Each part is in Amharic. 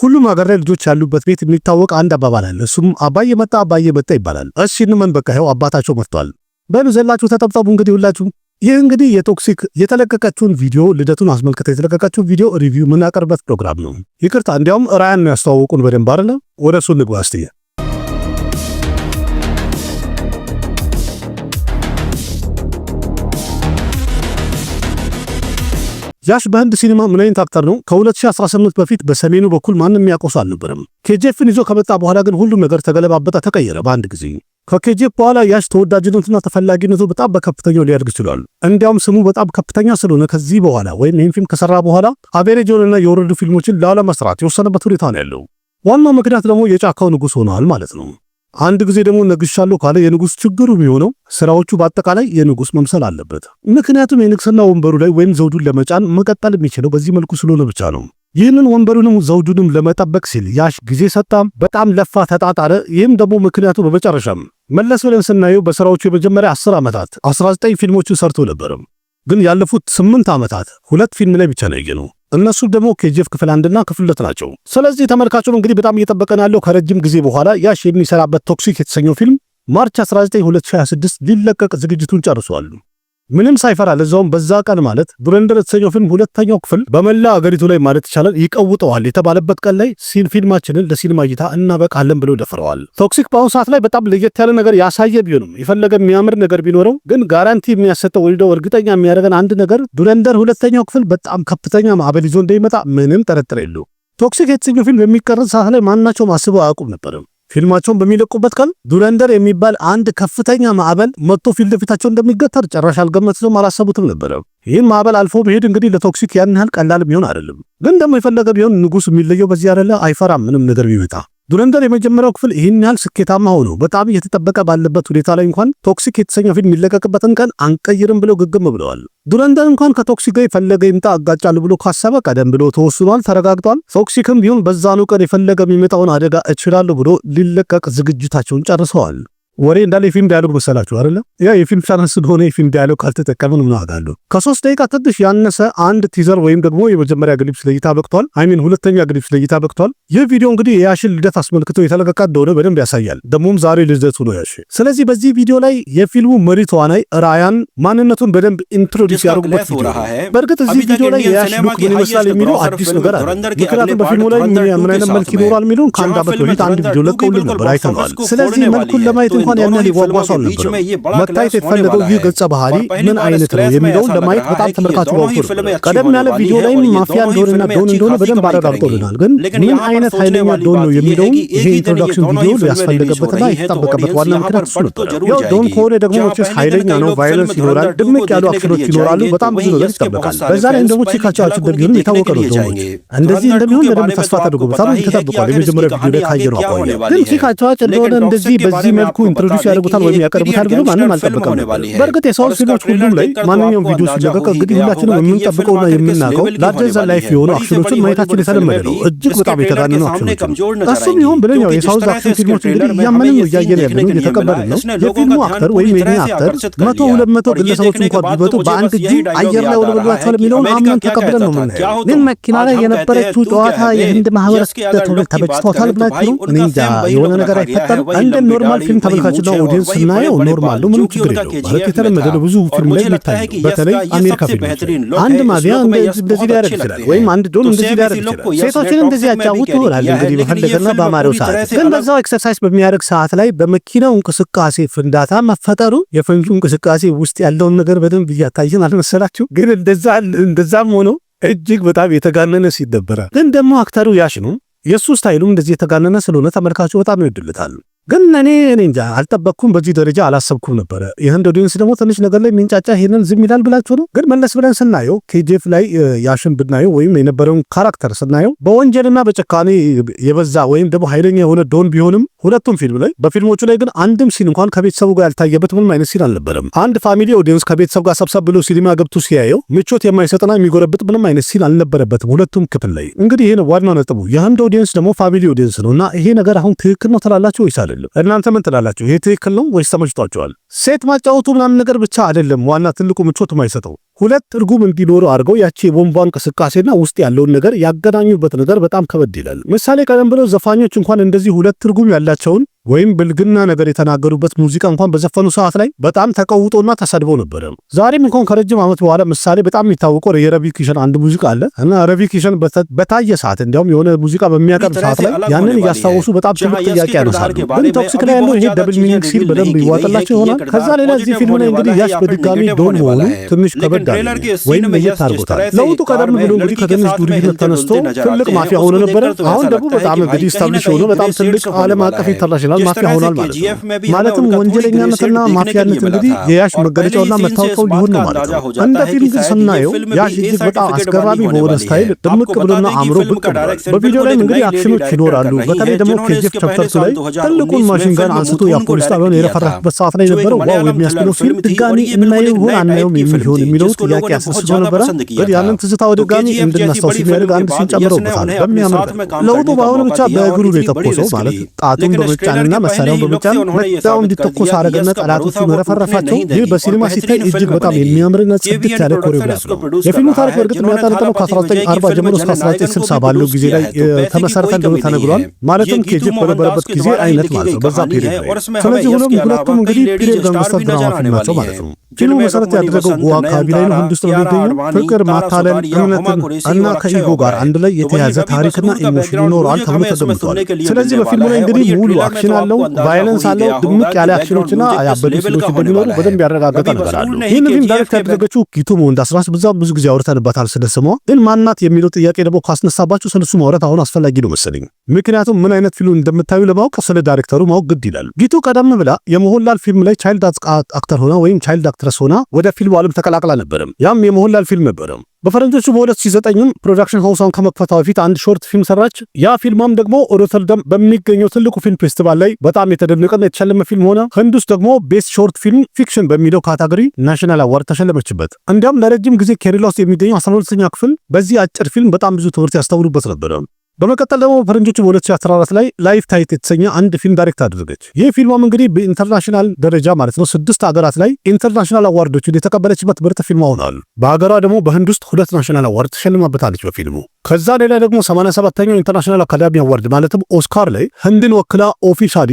ሁሉም ሀገር ላይ ልጆች ያሉበት ቤት የሚታወቅ አንድ አባባል አለ። እሱም አባዬ መጣ ይባላል። እሺ እንመን በቃ ይኸው አባታቸው መጥቷል። በሉ ዘላችሁ ተጠብጠቡ። እንግዲህ ሁላችሁ ይህ እንግዲህ የቶክሲክ የተለቀቀችውን ቪዲዮ ልደቱን አስመልክቶ የተለቀቀችውን ቪዲዮ ሪቪው የምናቀርበት ፕሮግራም ነው። ይቅርታ እንዲያውም ራያን ነው ያስተዋወቁን በደንብ አይደለ? ወደ እሱ እንግባ እስቲ። ያሽ በህንድ ሲኒማ ምን አይነት አክተር ነው? ከ2018 በፊት በሰሜኑ በኩል ማንም የሚያውቀው አልነበረም። ኬጂኤፍን ይዞ ከመጣ በኋላ ግን ሁሉም ነገር ተገለባበጠ፣ ተቀየረ በአንድ ጊዜ። ከኬጂኤፍ በኋላ ያሽ ተወዳጅነቱና ተፈላጊነቱ በጣም በከፍተኛው ሊያድግ ይችላል። እንዲያውም ስሙ በጣም ከፍተኛ ስለሆነ ከዚህ በኋላ ወይም ይህን ፊልም ከሰራ በኋላ አቬሬጅ የሆነና የወረዱ ፊልሞችን ላለመስራት የወሰነበት ሁኔታ ነው ያለው። ዋናው ምክንያት ደግሞ የጫካው ንጉሥ ሆኗል ማለት ነው። አንድ ጊዜ ደግሞ ነግሻለሁ ካለ የንጉሥ ችግሩ የሚሆነው ስራዎቹ በአጠቃላይ የንጉሥ መምሰል አለበት። ምክንያቱም የንግስና ወንበሩ ላይ ወይም ዘውዱን ለመጫን መቀጠል የሚችለው በዚህ መልኩ ስለሆነ ብቻ ነው። ይህንን ወንበሩንም ዘውዱንም ለመጠበቅ ሲል ያሽ ጊዜ ሰጣም፣ በጣም ለፋ፣ ተጣጣረ። ይህም ደግሞ ምክንያቱ በመጨረሻም መለስ ብለን ስናየው በስራዎቹ የመጀመሪያ 10 ዓመታት 19 ፊልሞችን ሰርቶ ነበርም። ግን ያለፉት 8 ዓመታት 2 ፊልም ላይ ብቻ ነው ያየነው። እነሱ ደግሞ ኬጂኤፍ ክፍል 1 እና ክፍል 2 ናቸው። ስለዚህ ተመልካቹም እንግዲህ በጣም እየጠበቀን ያለው ከረጅም ጊዜ በኋላ ያሽ የሚሰራበት ቶክሲክ የተሰኘው ፊልም ማርች 19 2026 ሊለቀቅ ዝግጅቱን ጨርሷል። ምንም ሳይፈራ ለዛውም በዛ ቀን ማለት ዱረንደር የተሰኘው ፊልም ሁለተኛው ክፍል በመላ አገሪቱ ላይ ማለት ይቻላል ይቀውጠዋል የተባለበት ቀን ላይ ፊልማችንን ለሲኒማ እይታ እናበቃለን ብለው ደፍረዋል። ቶክሲክ በአሁኑ ሰዓት ላይ በጣም ለየት ያለ ነገር ያሳየ ቢሆንም የፈለገ የሚያምር ነገር ቢኖረው ግን ጋራንቲ የሚያሰጠው ወይ ደግሞ እርግጠኛ የሚያደርገን አንድ ነገር ዱረንደር ሁለተኛው ክፍል በጣም ከፍተኛ ማዕበል ይዞ እንደሚመጣ ምንም ጥርጥር የለው። ቶክሲክ የተሰኘው ፊልም በሚቀርጽ ሰዓት ላይ ማናቸውም አስበው አያውቁም ነበርም። ፊልማቸውን በሚለቁበት ቀን ዱረንደር የሚባል አንድ ከፍተኛ ማዕበል መጥቶ ፊት ለፊታቸው እንደሚገተር ጭራሽ አልገመቱም፣ አላሰቡትም ነበር። ይህን ማዕበል አልፎ መሄድ እንግዲህ ለቶክሲክ ያን ያህል ቀላል ቢሆን አይደለም። ግን ደግሞ የፈለገ ቢሆን ንጉሥ የሚለየው በዚህ አይደለ፣ አይፈራም ምንም ነገር ቢመጣ። ዱረንደር የመጀመሪያው ክፍል ይህን ያህል ስኬታማ ሆኖ በጣም እየተጠበቀ ባለበት ሁኔታ ላይ እንኳን ቶክሲክ የተሰኘው ፊልም የሚለቀቅበትን ቀን አንቀይርም ብለው ግግም ብለዋል። ዱረንደር እንኳን ከቶክሲክ ጋር የፈለገ ይምጣ አጋጫለሁ ብሎ ካሰበ ቀደም ብሎ ተወስኗል፣ ተረጋግጧል። ቶክሲክም ቢሆን በዛኑ ቀን የፈለገ የሚመጣውን አደጋ እችላለሁ ብሎ ሊለቀቅ ዝግጅታቸውን ጨርሰዋል። ወሬ እንዳለ የፊልም ዳያሎግ መሰላችሁ አይደለ? ያ የፊልም ቻናል ስለሆነ የፊልም ዳያሎግ ካልተጠቀምን ምን አጋለሁ። ከ3 ደቂቃ ትንሽ ያነሰ አንድ ቲዘር ወይም ደግሞ የመጀመሪያ ግሊፕስ ለእይታ በቅቷል። ሁለተኛ ግሊፕስ ለእይታ በቅቷል። ይህ ቪዲዮ እንግዲህ የያሽን ልደት አስመልክቶ የተለቀቀ እንደሆነ በደንብ ያሳያል። ደግሞም ዛሬ ልደቱ ነው ያሽ። ስለዚህ በዚህ ቪዲዮ ላይ የፊልሙ መሪ ተዋናይ ራያን ማንነቱን በደንብ ኢንትሮዲዩስ ያደርጉበት ቪዲዮ ነው። በእርግጥ እዚህ ቪዲዮ ላይ የያሽ ሉክ ምን ይመስላል የሚለው አዲስ ነገር አለ። ምክንያቱም በፊልሙ ላይ ምን አይነት መልክ ይኖራል የሚለውን ከአንድ ዓመት በፊት አንድ ቪዲዮ ለቀውልን ነበር፣ አይተነዋል። ስለዚህ መልኩን ለማየት እንኳን ያን ያህል ይጓጓሱ አልነበረም። መታየት የተፈለገው ይህ ገጸ ባህሪ ምን አይነት ነው የሚለውን ለማየት በጣም ተመልካቹ ጓጉቶ ነበር። ቀደም ያለ ቪዲዮ ላይ ማፊያ እንደሆነና ዶን እንደሆነ በደንብ አረጋግጦልናል። ግን ምን አይነት ኃይለኛ ዶን ነው የሚለውን ይሄ ኢንትሮዳክሽን ቪዲዮ ያስፈልገበትና የተጠበቀበት ዋና ምክንያት እሱ ነበር። ያው ዶን ከሆነ ደግሞ ሞችስ ኃይለኛ ነው፣ ቫዮለንስ ይኖራል፣ ድምቅ ያሉ አክሽኖች ይኖራሉ፣ በጣም ብዙ ነገር ይጠበቃል። በዛ ላይ ደግሞ ቺካቻዎች እንደሚሆኑ የታወቀ ነው። ዶኖች እንደዚህ እንደሚሆን ለምን ተስፋ ተደርጎበታል፣ ተጠብቋል። የመጀመሪያ ቪዲዮ ላይ ካየነው አቋያ ግን ቺካቻዎች እንደሆነ እንደዚህ በዚህ መልኩ ኢንትሮዲዩስ ያደርጉታል ወይም ያቀርቡታል ብሎ ማንም አልጠበቀም ነበር። በእርግጥ የሳውል ፊልሞች ሁሉም ላይ ማንኛውም ቪዲዮ ሲለቀቅ እንግዲህ ሁላችንም የምንጠብቀውና የምናውቀው ላርጀር ዛን ላይፍ የሆኑ አክሽኖችን ማየታችን የተለመደ ነው። እጅግ በጣም የተጋነኑ አክሽኖች እሱም ይሁን ብለን ያው የሳውዝ አክሽን ፊልሞች እንግዲህ እያመንን ነው እያየን ያለነው እየተቀበልን ነው። የፊልሙ አክተር ወይም የኛ አክተር 100-200 ግለሰቦች እንኳን ቢመጡ በአንድ እጅ አየር ላይ ወለበሏቸዋል የሚለውን አምነን ተቀብለን ነው የምናየው። ግን መኪና ላይ የነበረችው ጨዋታ የህንድ ማህበረሰብ ተመችቶታል ብላችሁ እኔ እንጃ የሆነ ነገር አይፈጠርም። እንደ ኖርማል ፊልም ተመልካችና ኦዲየንስ ስናየው ኖርማል ነው፣ ምንም ችግር የለውም። ማለት የተለመደ ነው። ብዙ ፊልም ላይ የሚታይ ነው። በተለይ አሜሪካ ፊልሞች አንድ ማቢያ እንደዚህ ሊያደርግ ይችላል፣ ወይም አንድ ዶን እንደዚህ ሊያደርግ ይችላል። ሴቶችን እንደዚህ ያጫውቱ ይሆናል እንግዲህ በፈለገና በአማረው ሰዓት። ግን በዛው ኤክሰርሳይዝ በሚያደርግ ሰዓት ላይ በመኪናው እንቅስቃሴ ፍንዳታ መፈጠሩ የፈንጁ እንቅስቃሴ ውስጥ ያለውን ነገር በደንብ እያታየን አልመሰላችሁ? ግን እንደዛም ሆኖ እጅግ በጣም የተጋነነ ሲደበራ ግን ደግሞ አክተሩ ያሽ ነው። የእሱ ስታይሉም እንደዚህ የተጋነነ ስለሆነ ተመልካቹ በጣም ይወድልታል። ግን እኔ እንጃ አልጠበቅኩም፣ በዚህ ደረጃ አላሰብኩም ነበረ። ይህን ኦዲየንስ ደግሞ ትንሽ ነገር ላይ የሚንጫጫ ይሄንን ዝም ይላል ብላችሁ ነው። ግን መለስ ብለን ስናየው ኬጂኤፍ ላይ ያሽን ብናየው ወይም የነበረውን ካራክተር ስናየው በወንጀልና በጭካኔ የበዛ ወይም ደግሞ ኃይለኛ የሆነ ዶን ቢሆንም ሁለቱም ፊልም ላይ በፊልሞቹ ላይ ግን አንድም ሲን እንኳን ከቤተሰቡ ጋር ያልታየበት ምንም አይነት ሲን አልነበረም። አንድ ፋሚሊ ኦዲየንስ ከቤተሰብ ጋር ሰብሰብ ብሎ ሲኒማ ገብቶ ሲያየው ምቾት የማይሰጥና የሚጎረብጥ ምንም አይነት ሲን አልነበረበትም ሁለቱም ክፍል ላይ። እንግዲህ ይሄ ነው ዋናው ነጥቡ። የህንድ ኦዲየንስ ደግሞ ፋሚሊ ኦዲየንስ ነውና ይሄ ነገር አሁን ትክክል ነው ትላላችሁ ወይስ አይደለም? እናንተ ምን ትላላችሁ? ይሄ ትክክል ነው ወይስ ተመችቷችኋል? ሴት ማጫወቱ ምናምን ነገር ብቻ አይደለም ዋና ትልቁ ምቾት የማይሰጠው ሁለት ትርጉም እንዲኖሩ አድርገው ያቺ የቦምቧ እንቅስቃሴና ውስጥ ያለውን ነገር ያገናኙበት ነገር በጣም ከበድ ይላል። ምሳሌ ቀደም ብለው ዘፋኞች እንኳን እንደዚህ ሁለት ትርጉም ያላቸውን ወይም ብልግና ነገር የተናገሩበት ሙዚቃ እንኳን በዘፈኑ ሰዓት ላይ በጣም ተቀውጦና ተሰድቦ ነበር። ዛሬም እንኳን ከረጅም ዓመት በኋላ ምሳሌ በጣም የሚታወቀው የረቢ ኪሸን አንድ ሙዚቃ አለ እና ረቢ ኪሸን በታየ ሰዓት እንዲያውም የሆነ ሙዚቃ በሚያቀርብ ሰዓት ላይ ያንን እያስታወሱ በጣም ትልቅ ጥያቄ ያነሳሉ። ግን ቶክሲክ ላይ ያለው ይሄ ደብል ሚኒንግ ሲል በደንብ ይዋጥላቸው ይሆናል። ከዛ ሌላ እዚህ ፊልም ላይ እንግዲህ ያሽ በድጋሚ ዶን መሆኑ ትንሽ ከበድ አለ ወይም ለየት አድርጎታል። ለውጡ ቀደም ብሎ እንግዲህ ከትንሽ ዱርዬነት ተነስቶ ትልቅ ማፊያ ሆኖ ነበረ። አሁን ደግሞ በጣም እንግዲህ ስታብሊሽ ሆኖ በጣም ትልቅ ዓለም አቀፍ ኢንተርናሽናል ማፊያ ሆኗል ማለት ማለትም ወንጀለኛነትና ማፊያነት እንግዲህ የያሽ መገለጫውና መታወቂያው ሊሆን ነው ማለት ነው። እንደ ፊልም ግን ስናየው ያሽ እጅግ በጣም አስገራሚ በሆነ ስታይል ድምቅ ብሎና አምሮ ብቅ ብሏል። በቪዲዮ ላይ እንግዲህ አክሽኖች ይኖራሉ። በተለይ ደግሞ ኬጂኤፍ ቻፕተር 2 ላይ ትልቁን ማሽን ጋን አንስቶ የፖሊስ ጣቢያውን የረፈረፈበት ሰዓት ላይ ነበረው። ዋው የሚያስብለው ፊልም ድጋሚ እናየው ይሆን አናየውም የሚሆን የሚለው ጥያቄ ያስነስቶ ነበረ። ግን ያንን ትዝታ ወደ ድጋሚ እንድናስታውስ የሚያደርግ አንድ ሲን ጨምረውበታል። በሚያምር ለውጡ በአሁኑ ብቻ በእግሩ ነው የተኮሰው ማለት ጣቱን በመጫንና መሳሪያውን በመጫን መጣው እንዲተኮስ አረገና ጠላቶቹን ረፈረፋቸው። ይህ በሲኒማ ሲታይ እጅግ በጣም የሚያምርና ጽድት ያለ ኮሪዮግራፍ ነው። የፊልሙ ታሪክ በእርግጥ የሚያጠነጥነው ከ1940 ጀምሮ እስከ 1960 ባለው ጊዜ ላይ ተመሰረተ እንደሆነ ተነግሯል። ማለትም ኬጂኤፍ በነበረበት ጊዜ አይነት ማለት ነው በዛ ፔሪድ ላይ። ስለዚህ ሆኖም ሁለቱም እንግዲህ ፒሪየድ ጋንግስተር ድራማ ፊልም ናቸው ማለት ነው። ፊልሙ መሰረት ያደረገው ጎዋ አካባቢ ላይ ነው፣ ህንድ ውስጥ ነው የሚገኘው። ፍቅር፣ ማታለል፣ እምነትን እና ከኢጎ ጋር አንድ ላይ የተያዘ ታሪክና ኢሞሽን ይኖረዋል ተብሎ ተገምቷል። ስለዚህ በፊልሙ ላይ እንግዲህ ሙሉ አክሽን አለው፣ ቫዮለንስ አለው፣ ድምቅ ያለ አክሽኖችና ያበዱ ሲሎች እንደሚኖሩ በደንብ ያረጋገጠ ነገር አለው። ይህን ፊልም ዳይሬክት ያደረገችው ጊቱ ሞንዳስራስ ብዙ ጊዜ አውርተንበታል ስለስሟ። ግን ማናት የሚለው ጥያቄ ደግሞ ካስነሳባችሁ ስለሱ ማውራት አሁን አስፈላጊ ነው መሰለኝ። ምክንያቱም ምን አይነት ፊልም እንደምታዩ ለማወቅ ስለ ዳይሬክተሩ ማወቅ ግድ ይላል። ጊቱ ቀደም ብላ የሞሆንላል ፊልም ላይ ቻይልድ አክተር ሆና ወይም ቻይልድ አክትረስ ሆና ወደ ፊልሙ ዓለም ተቀላቅላ ነበረም። ያም የሞሆንላል ፊልም ነበረም። በፈረንጆቹ በ2009 ፕሮዳክሽን ሃውሳውን ከመክፈቷ በፊት አንድ ሾርት ፊልም ሰራች። ያ ፊልማም ደግሞ ሮተርዳም በሚገኘው ትልቁ ፊልም ፌስቲቫል ላይ በጣም የተደነቀና የተሸለመ ፊልም ሆነ። ህንድ ውስጥ ደግሞ ቤስት ሾርት ፊልም ፊክሽን በሚለው ካታጎሪ ናሽናል አዋርድ ተሸለመችበት። እንዲያም ለረጅም ጊዜ ኬራላ ውስጥ የሚገኘው 12ኛ ክፍል በዚህ አጭር ፊልም በጣም ብዙ ትምህርት ያስተውሉበት ነበረ። በመቀጠል ደግሞ ፈረንጆቹ በ2014 ላይ ላይፍ ታይት የተሰኘ አንድ ፊልም ዳይሬክት አደረገች። ይህ ፊልሟም እንግዲህ በኢንተርናሽናል ደረጃ ማለት ነው 6 ሀገራት ላይ ኢንተርናሽናል አዋርዶችን የተቀበለችበት ምርጥ ፊልም ሆኗል። በሀገሯ ደግሞ በህንድ ውስጥ 2 ናሽናል አዋርድ ተሸልማበታለች በፊልሙ። ከዛ ሌላ ደግሞ 87ኛው ኢንተርናሽናል አካዳሚ አዋርድ ማለትም ኦስካር ላይ ህንድን ወክላ ኦፊሻሊ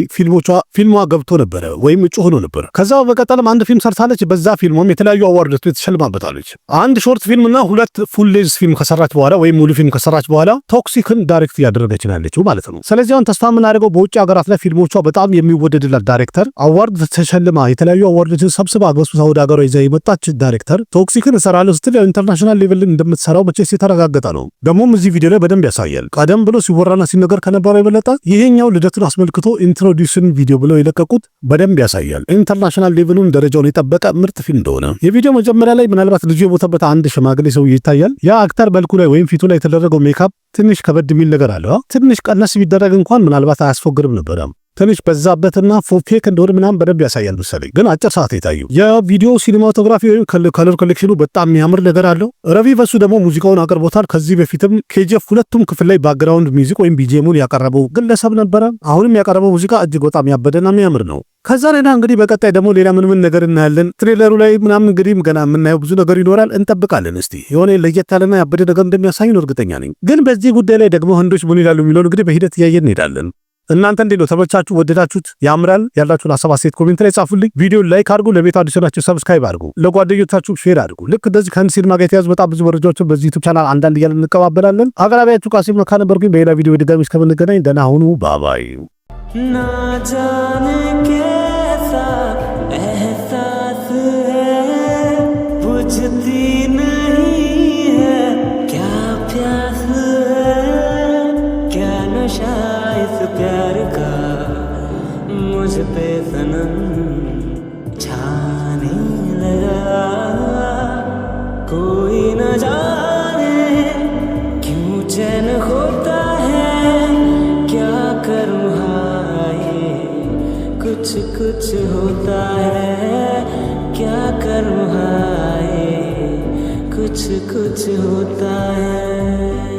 ፊልሟ ገብቶ ነበረ ወይም እጩ ሆኖ ነበር። ከዛ በመቀጠልም አንድ ፊልም ሰርታለች። በዛ ፊልሟም የተለያዩ አዋርዶች ተሸልማበታለች። አንድ ሾርት ፊልምና 2 ፉል ሌንዝ ፊልም ከሰራች በኋላ ወይም ሙሉ ፊልም ከሰራች በኋላ ቶክሲክን ዳይሬክት እያደረገች ያለችው ማለት ነው። ስለዚህ አሁን ተስፋ የምናደርገው በውጭ ሀገራት ላይ ፊልሞቿ በጣም የሚወደድላት ዳይሬክተር አዋርድ ተሸልማ የተለያዩ አዋርዶችን ሰብስባ አግበስብሳ ወደ ሀገሯ ይዛ የመጣች ዳይሬክተር ቶክሲክን እሰራለሁ ስትል ኢንተርናሽናል ሌቭል እንደምትሰራው መቼስ የተረጋገጠ ነው። ደግሞም እዚህ ቪዲዮ ላይ በደንብ ያሳያል። ቀደም ብሎ ሲወራና ሲነገር ከነበረው የበለጠ ይሄኛው ልደቱን አስመልክቶ ኢንትሮዲዩሽን ቪዲዮ ብለው የለቀቁት በደንብ ያሳያል ኢንተርናሽናል ሌቭሉን ደረጃውን የጠበቀ ምርጥ ፊልም እንደሆነ። የቪዲዮ መጀመሪያ ላይ ምናልባት ልጁ የሞተበት አንድ ሽማግሌ ሰው ይታያል። ያ አክተር መልኩ ላይ ወይም ፊቱ ላይ የተደረገው ሜካፕ ትንሽ ከበድ የሚል ነገር አለ። ትንሽ ቀነስ ቢደረግ እንኳን ምናልባት አያስፎግርም ነበር። ትንሽ በዛበትና ፌክ እንደሆነ ምናምን በደንብ ያሳያል መሰለኝ። ግን አጭር ሰዓት የታዩ የቪዲዮ ሲኒማቶግራፊ ወይም ከለር ኮሌክሽኑ በጣም የሚያምር ነገር አለው። ረቪ በሱ ደግሞ ሙዚቃውን አቅርቦታል። ከዚህ በፊትም ኬጂኤፍ ሁለቱም ክፍል ላይ ባክግራውንድ ሚውዚክ ወይም ቢጂኤሙን ያቀረበው ግለሰብ ነበረ። አሁንም ያቀረበው ሙዚቃ እጅግ በጣም ያበደና የሚያምር ነው። ከዛ ሌላ እንግዲህ በቀጣይ ደግሞ ሌላ ምን ነገር እናያለን። ትሬለሩ ላይ ምናምን እንግዲህ ገና የምናየው ብዙ ነገር ይኖራል። እንጠብቃለን። እስቲ የሆነ ለየት ያለና ያበደ ነገር እንደሚያሳዩን እርግጠኛ ነኝ። ግን በዚህ ጉዳይ ላይ ደግሞ ህንዶች ምን ይላሉ የሚለውን እንግዲህ በሂደት እያየን እንሄዳለን። እናንተ እንዴት ነው? ተመቻችሁ? ወደዳችሁት? ያምራል? ያላችሁን ሐሳብ አስተያየት ኮሜንት ላይ ጻፉልኝ። ቪዲዮ ላይክ አድርጉ። ለቤቱ አዲስ ናችሁ ሰብስክራይብ አድርጉ። ለጓደኞቻችሁ ሼር አድርጉ። ልክ እንደዚህ ከህንድ ሲኒማ ጋር የተያዙ በጣም ብዙ መረጃዎችን በዚህ ዩቲዩብ ቻናል አንዳንድ እያልን እንቀባበላለን። አቅራቢያችሁ ቃሲም ነካ ነበርኩኝ። በሌላ ቪዲዮ ድጋሚ እስከምንገናኝ ደህና ሁኑ። ባባይ ना जाने कैसा एहसास है बुझती नहीं है क्या प्यास है क्या नशा इस प्यार का मुझ पे सनम छाने लगा कोई न जाने क्यों चैन होता है क्या करूँ कुछ होता है क्या करूँ हाय कुछ होता है।